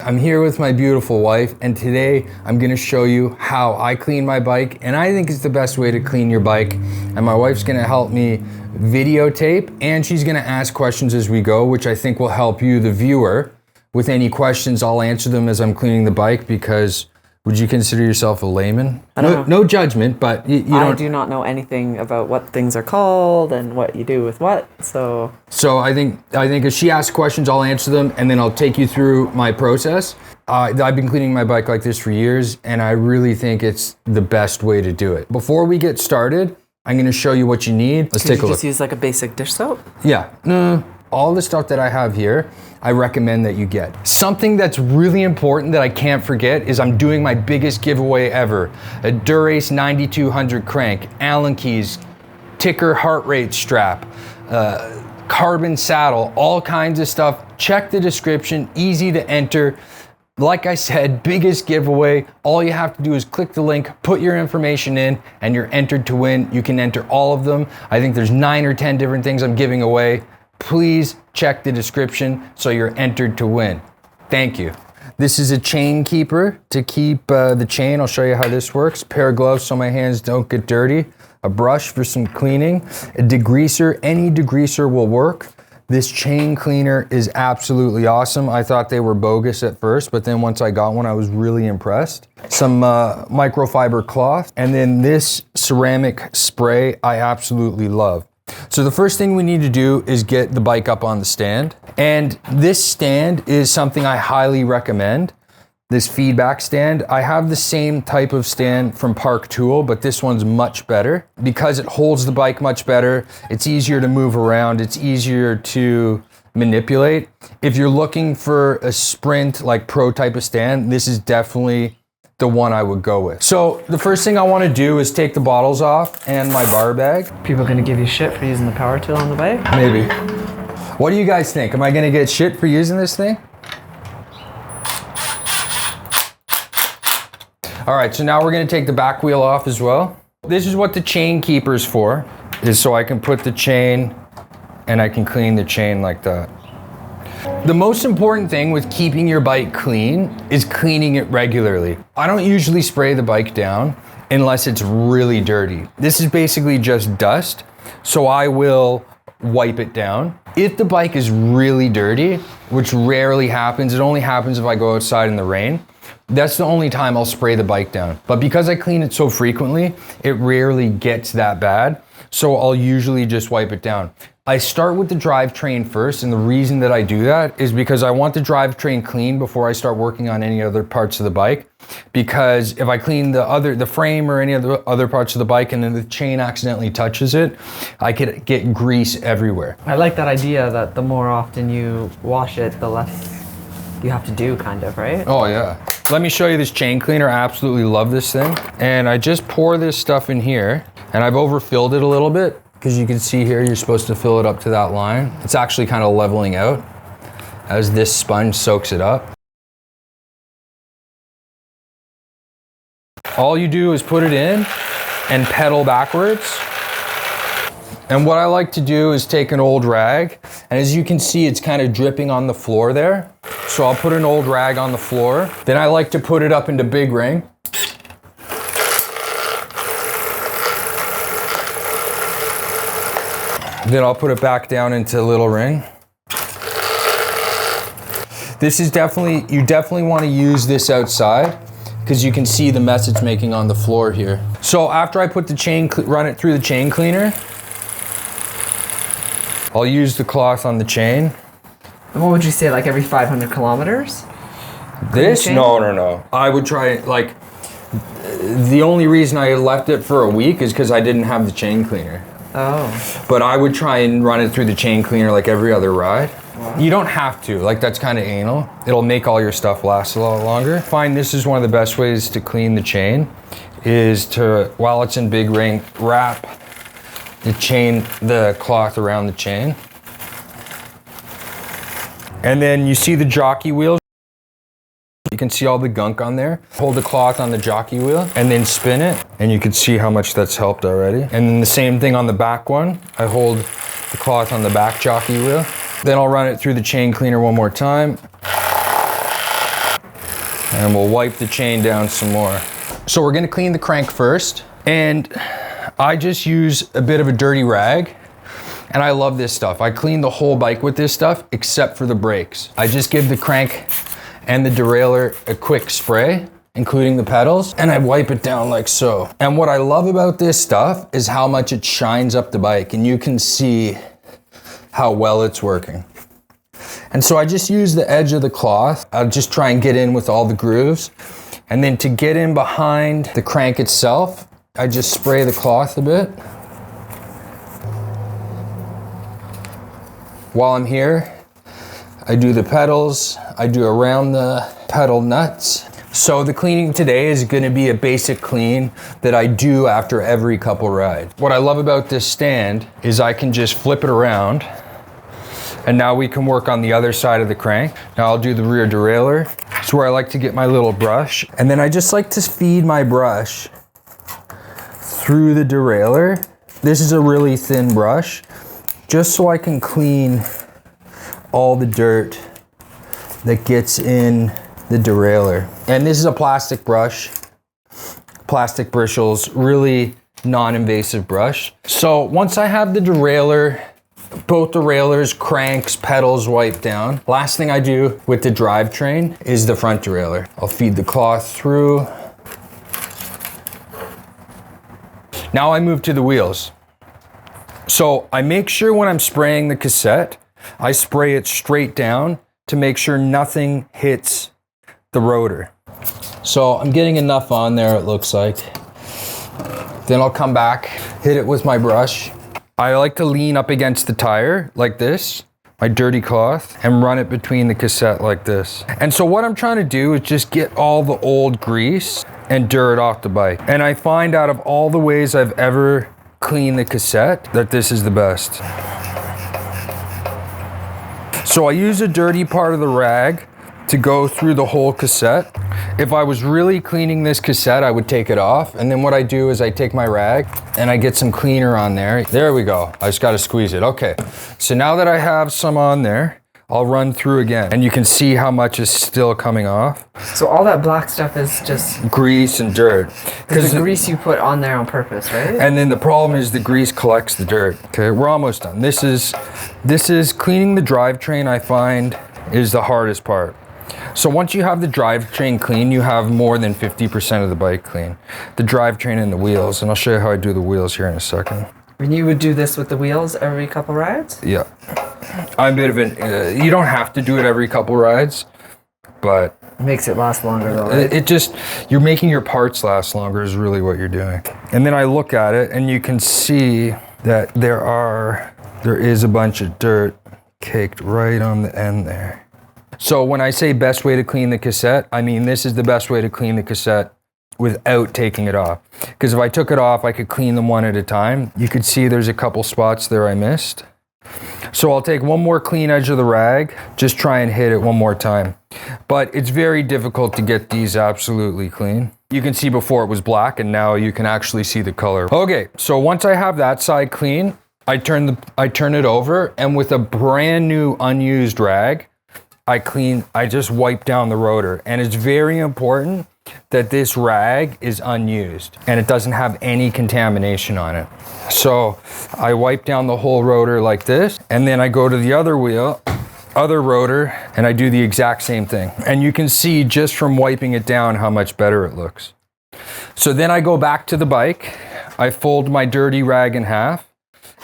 I'm here with my beautiful wife, and today I'm gonna show you how I clean my bike, and I think it's the best way to clean your bike. And my wife's gonna help me videotape, and she's gonna ask questions as we go, which I think will help you, the viewer. With any questions, I'll answer them as I'm cleaning the bike, because would you consider yourself a layman? No judgment, but you don't. I do not know anything about what things are called and what you do with what, so. So I think if she asks questions, I'll answer them, and then I'll take you through my process. I've been cleaning my bike like this for years, and I really think it's the best way to do it. Before we get started, I'm gonna show you what you need. Let's take a look. Just use like a basic dish soap? Yeah, no. All the stuff that I have here, I recommend that you get. Something that's really important that I can't forget is I'm doing my biggest giveaway ever. A Derailleur 9200 crank, Allen keys, ticker heart rate strap, carbon saddle, all kinds of stuff. Check the description, easy to enter. Like I said, biggest giveaway. All you have to do is click the link, put your information in, and you're entered to win. You can enter all of them. I think there's 9 or 10 different things I'm giving away. Please check the description so you're entered to win. Thank you. This is a chain keeper to keep the chain. I'll show you how this works. Pair of gloves so my hands don't get dirty. A brush for some cleaning. A degreaser, any degreaser will work. This chain cleaner is absolutely awesome. I thought they were bogus at first, but then once I got one, I was really impressed. Some microfiber cloth, and then this ceramic spray I absolutely love. So the first thing we need to do is get the bike up on the stand. And this stand is something I highly recommend. This feedback stand. I have the same type of stand from Park Tool, but this one's much better because it holds the bike much better. It's easier to move around. It's easier to manipulate. If you're looking for a sprint, like pro type of stand, this is definitely the one I would go with. So the first thing I want to do is take the bottles off and my bar bag. People gonna give you shit for using the power tool on the bike? Maybe. What do you guys think? Am I gonna get shit for using this thing? All right, so now we're gonna take the back wheel off as well. This is what the chain keeper's for, is so I can put the chain and I can clean the chain like that. The most important thing with keeping your bike clean is cleaning it regularly. I don't usually spray the bike down unless it's really dirty. This is basically just dust, so I will wipe it down. If the bike is really dirty, which rarely happens, it only happens if I go outside in the rain, that's the only time I'll spray the bike down. But because I clean it so frequently, it rarely gets that bad, so I'll usually just wipe it down. I start with the drivetrain first, and the reason that I do that is because I want the drivetrain clean before I start working on any other parts of the bike. Because if I clean the frame or any other parts of the bike and then the chain accidentally touches it, I could get grease everywhere. I like that idea that the more often you wash it, the less you have to do, kind of, right? Oh yeah. Let me show you this chain cleaner. I absolutely love this thing. And I just pour this stuff in here, and I've overfilled it a little bit. Because you can see here, you're supposed to fill it up to that line. It's actually kind of leveling out as this sponge soaks it up. All you do is put it in and pedal backwards. And what I like to do is take an old rag, and as you can see, it's kind of dripping on the floor there. So I'll put an old rag on the floor. Then I like to put it up into big ring. Then I'll put it back down into little ring. This is you definitely want to use this outside because you can see the mess it's making on the floor here. So after I put the run it through the chain cleaner, I'll use the cloth on the chain. And what would you say, like every 500 kilometers? This? No. I would try it like, the only reason I left it for a week is because I didn't have the chain cleaner. Oh. But I would try and run it through the chain cleaner like every other ride. Wow. You don't have to, like that's kind of anal. It'll make all your stuff last a lot longer. I find this is one of the best ways to clean the chain is to, while it's in big ring, wrap the cloth around the chain. And then you see the jockey wheel. You can see all the gunk on there. Hold the cloth on the jockey wheel and then spin it, and you can see how much that's helped already. And then the same thing on the back one. I hold the cloth on the back jockey wheel. Then I'll run it through the chain cleaner one more time. And we'll wipe the chain down some more. So we're gonna clean the crank first. And I just use a bit of a dirty rag. And I love this stuff. I clean the whole bike with this stuff, except for the brakes. I just give the crank and the derailleur a quick spray, including the pedals, and I wipe it down like so. And what I love about this stuff is how much it shines up the bike, and you can see how well it's working. And so I just use the edge of the cloth. I'll just try and get in with all the grooves. And then to get in behind the crank itself, I just spray the cloth a bit. While I'm here, I do the pedals, I do around the pedal nuts. So the cleaning today is gonna be a basic clean that I do after every couple rides. What I love about this stand is I can just flip it around, and now we can work on the other side of the crank. Now I'll do the rear derailleur. It's where I like to get my little brush, and then I just like to feed my brush through the derailleur. This is a really thin brush, just so I can clean all the dirt that gets in the derailleur. And this is a plastic brush, plastic bristles, really non-invasive brush. So once I have the derailleur, both derailleurs, cranks, pedals wiped down, last thing I do with the drivetrain is the front derailleur. I'll feed the cloth through. Now I move to the wheels. So I make sure when I'm spraying the cassette, I spray it straight down to make sure nothing hits the rotor. So I'm getting enough on there, it looks like. Then I'll come back, hit it with my brush. I like to lean up against the tire like this, my dirty cloth, and run it between the cassette like this. And so what I'm trying to do is just get all the old grease and dirt off the bike. And I find out of all the ways I've ever cleaned the cassette that this is the best. So I use a dirty part of the rag to go through the whole cassette. If I was really cleaning this cassette, I would take it off. And then what I do is I take my rag and I get some cleaner on there. There we go. I just got to squeeze it. Okay. So now that I have some on there, I'll run through again. And you can see how much is still coming off. So all that black stuff is just grease and dirt. Because the grease you put on there on purpose, right? And then the problem is the grease collects the dirt. Okay, we're almost done. This is cleaning the drivetrain, I find, is the hardest part. So once you have the drivetrain clean, you have more than 50% of the bike clean. The drivetrain and the wheels, and I'll show you how I do the wheels here in a second. And you would do this with the wheels every couple rides? Yeah. I'm a bit of an, you don't have to do it every couple rides, but... It makes it last longer though, right? It just, you're making your parts last longer is really what you're doing. And then I look at it and you can see that there is a bunch of dirt caked right on the end there. So when I say best way to clean the cassette, I mean this is the best way to clean the cassette without taking it off. Because if I took it off, I could clean them one at a time. You could see there's a couple spots there I missed. So I'll take one more clean edge of the rag, just try and hit it one more time. But it's very difficult to get these absolutely clean. You can see before it was black and now you can actually see the color. Okay, so once I have that side clean, I turn it over, and with a brand new unused rag, I just wipe down the rotor. And it's very important that this rag is unused and it doesn't have any contamination on it. So I wipe down the whole rotor like this, and then I go to the other wheel, other rotor, and I do the exact same thing. And you can see just from wiping it down how much better it looks. So then I go back to the bike, I fold my dirty rag in half,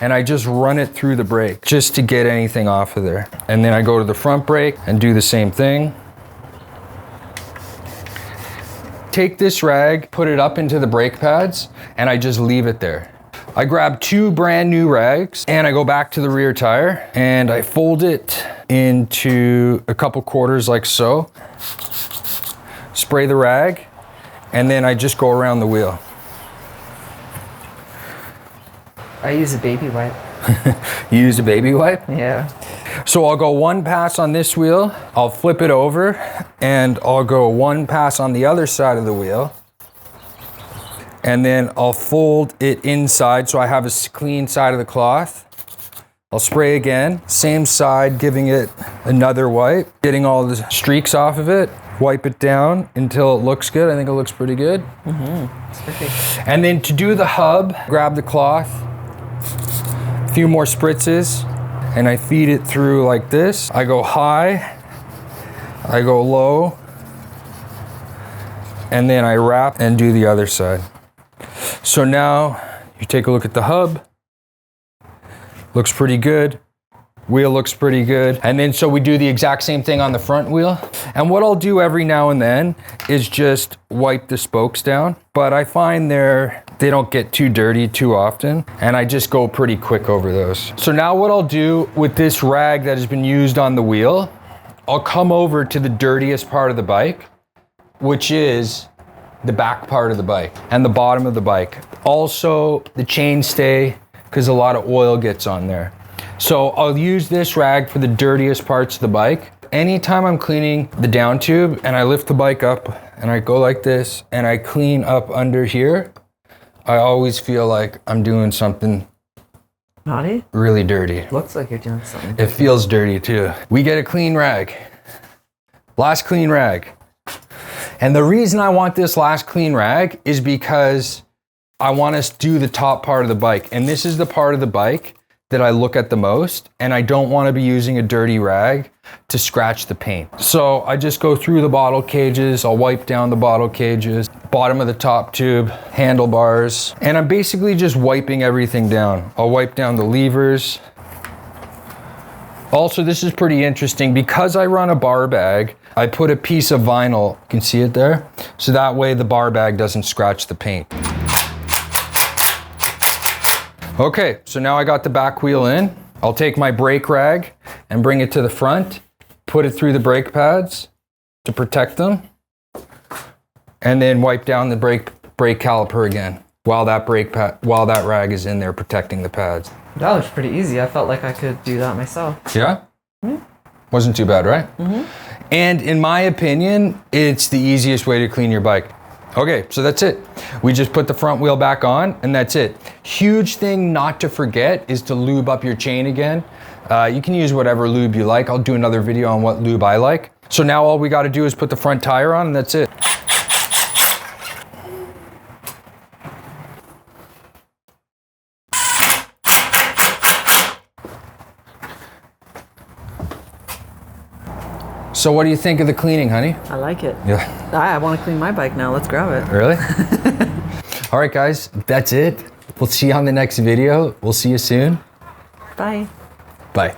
and I just run it through the brake just to get anything off of there. And then I go to the front brake and do the same thing. Take this rag, put it up into the brake pads, and I just leave it there. I grab 2 brand new rags and I go back to the rear tire and I fold it into a couple quarters like so. Spray the rag, and then I just go around the wheel. I use a baby wipe. You use a baby wipe? Yeah. So I'll go 1 pass on this wheel, I'll flip it over, and I'll go 1 pass on the other side of the wheel. And then I'll fold it inside so I have a clean side of the cloth. I'll spray again, same side, giving it another wipe, getting all the streaks off of it. Wipe it down until it looks good. I think it looks pretty good. It's perfect. And then to do the hub, grab the cloth, a few more spritzes, and I feed it through like this. I go high, I go low, and then I wrap and do the other side. So now you take a look at the hub. Looks pretty good. Wheel looks pretty good. And then so we do the exact same thing on the front wheel. And what I'll do every now and then is just wipe the spokes down. But I find they don't get too dirty too often. And I just go pretty quick over those. So now what I'll do with this rag that has been used on the wheel, I'll come over to the dirtiest part of the bike, which is the back part of the bike and the bottom of the bike. Also the chainstay, because a lot of oil gets on there. So I'll use this rag for the dirtiest parts of the bike. Anytime I'm cleaning the down tube and I lift the bike up and I go like this and I clean up under here, I always feel like I'm doing something Naughty? really dirty. Looks like you're doing something. It feels dirty too. We get a clean rag. Last clean rag. And the reason I want this last clean rag is because I want us to do the top part of the bike. And this is the part of the bike that I look at the most, and I don't want to be using a dirty rag to scratch the paint. So I just go through the bottle cages, I'll wipe down the bottle cages, bottom of the top tube, handlebars, and I'm basically just wiping everything down. I'll wipe down the levers. Also, this is pretty interesting. Because I run a bar bag, I put a piece of vinyl, you can see it there, so that way the bar bag doesn't scratch the paint. Okay, so now I got the back wheel in. I'll take my brake rag and bring it to the front, put it through the brake pads to protect them, and then wipe down the brake caliper again while that rag is in there protecting the pads. That was pretty easy. I felt like I could do that myself. Yeah? Wasn't too bad, right? And in my opinion, it's the easiest way to clean your bike. Okay, so that's it. We just put the front wheel back on and that's it. Huge thing not to forget is to lube up your chain again. You can use whatever lube you like. I'll do another video on what lube I like. So now all we gotta do is put the front tire on and that's it. So what do you think of the cleaning, honey? I like it. Yeah. I want to clean my bike now. Let's grab it. Really? All right, guys, that's it. We'll see you on the next video. We'll see you soon. Bye. Bye.